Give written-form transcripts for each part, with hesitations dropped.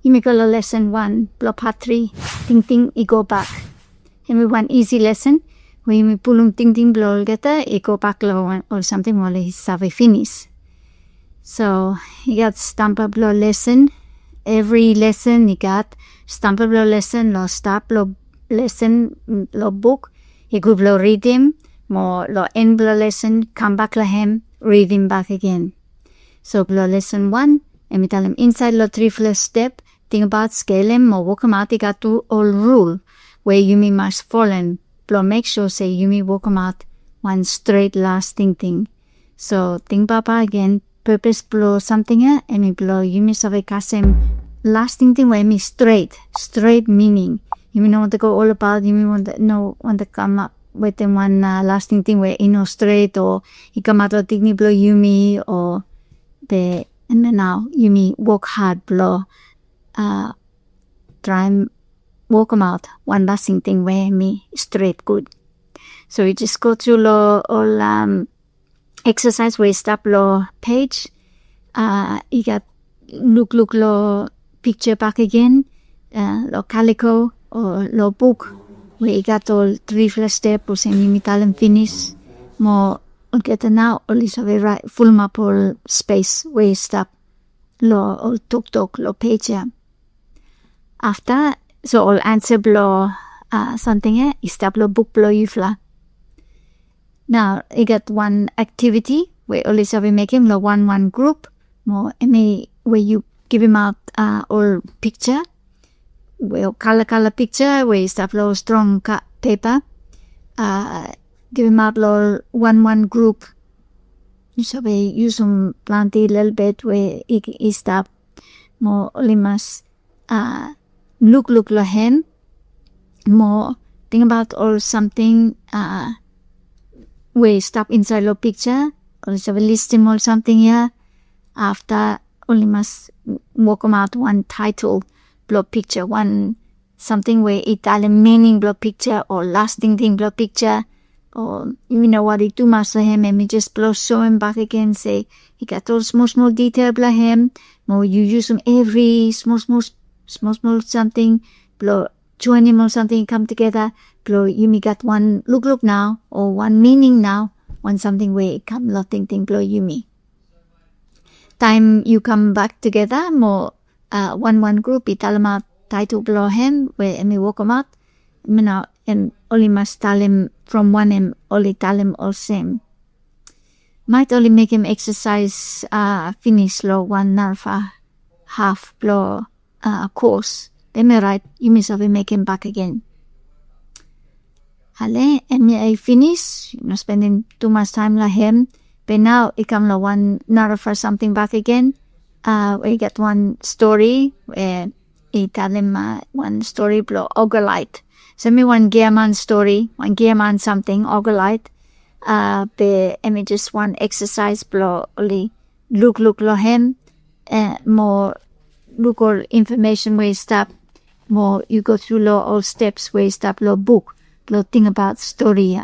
Yumi go lo lesson 1, lo part 3, ting I go back. Yumi one easy lesson, where yumi pulung ting blo geta, I go back lo or something while he save finish. So you got stampa blo lesson. Every lesson you got stampa blo lesson, lo stop lo lesson, lo book. You go blo read him, more lo end blo lesson, come back lo him, read him back again. So blo lesson 1, and we tell him inside lo 3 first step, think about scale him, more walk him out, you got to all rule, where you must follow. Blo make sure say you walk him out one straight last thing. So think baba again, purpose blo something and we blow you save kasem last thing where me straight meaning. You know want to go all about, you want to come up with the one lasting thing where straight or he come out of digni blow yumi or the and then now yumi walk hard blow try and walk them out one lasting thing where me straight good. So you just go through all exercise where you stop lo page, you got look lo picture back again, lo calico or lo book where you got all 3 first step or same you tell them finish more get now only so we right full map all space where you stop lo all talk lo page. After so all answer blow something you stop lo book blow you fla. Now you got one activity where only so we make him lo one group more where you give him out all picture well color picture where you stop lo strong paper give him out lo one group so we use some plenty little bit where he stop more only must look lo him more think about all something where you stop inside lo picture or so we list him or something here after only must walk him out one title blow picture one something where Italian meaning blow picture or lasting thing blow picture or you know what he do master him and we just blow show him back again say he got all small detail blow him more you use him every small something blow join him or something come together blow you me got one look now or one meaning now one something where it come lot thing blow you me time you come back together more one group italama title blow him where me walk him out now and only must tell him from one and only tell him all same might only make him exercise finish lo 1 hour half blow course then me right you miss have make him back again hale and me I finish spending too much time like him but now it come lo 1 hour for something back again we get one story where he tell him one story blow Ogolite so me one gearman story one gearman something Ogolite and me just one exercise blow only look lo him more look all information where you stop more you go through lo all steps where you stop lo book lo thing about story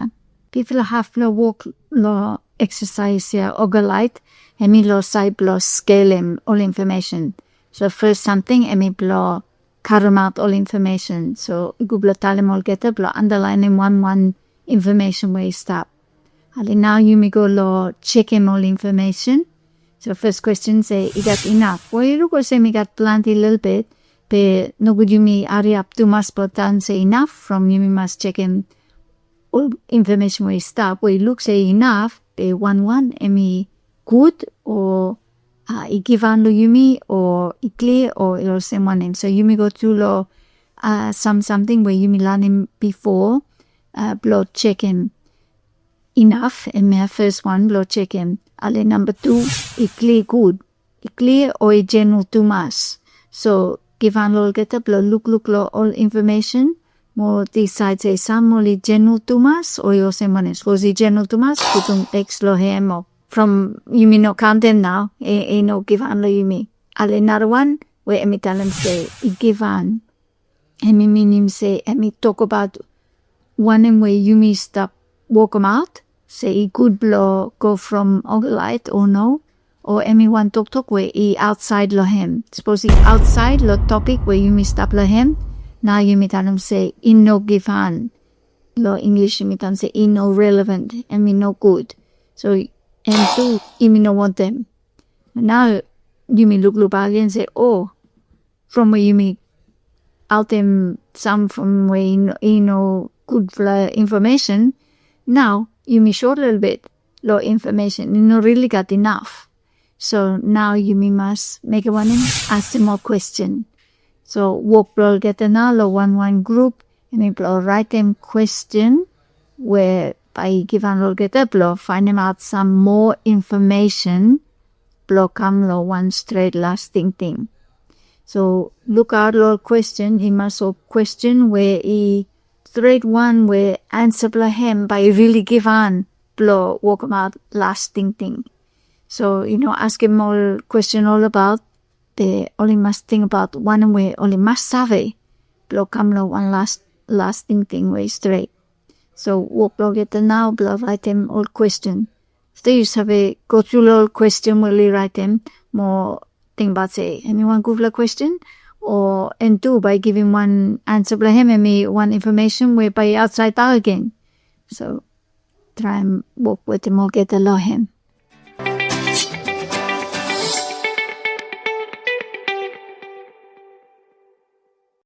people have lo walk lo exercise Ogolite and me lo side blow scale him all information so first something and me blow cut him out all information so you go blow tell him all get blow underline him one information where you stop and now you may go lo check him all information. So first question say, you got enough? Well, you go say me got plenty little bit, but no good you me hurry up too much, but then say enough from you must check him all information where you stop. Where you look say enough, but one, and me good or I give on lo you me or I clear or it'll same one name. So you may go through lo something where you me learn him before, blow check him enough and my first one blow check him. Ale number 2, it clear good. It clear or it general too much. So give on lo get up, look lo all information. More decide say some more general too much or you say one is was it general too much? Put on text lo him or from you mean no count them now. No give on lo you me. Ale another one where me tell him say it give on. And me mean him say and me talk about one and where you me stop walk him out. Say it could blow go from Ogolite or no or anyone talk where outside lo him. Suppose outside lo topic where you mi stop lo him. Now you mi tanum say in no gifan. Lo English you mi tanum say in no relevant and me no good. So and two you mi no want them. Now you mi look back and say, oh, from where you mi out them some from where you know good information. Now you mi short a little bit low information. You know really got enough. So now you must make a one and ask them more question. So work will get another one group and it will write them question where by given will get up find them out some more information come one straight lasting thing. So look out question he must question where he straight one where answer him by really give on work about lasting thing. So, ask him all question all about the only must think about one way only must save. Blow come one lasting thing way straight. So work blow get the now blow write him all question. So you have go through all question will write him more think about say anyone Google a question or and two by giving one answer by him and me one information where by outside out again. So try and work with him or get a law him.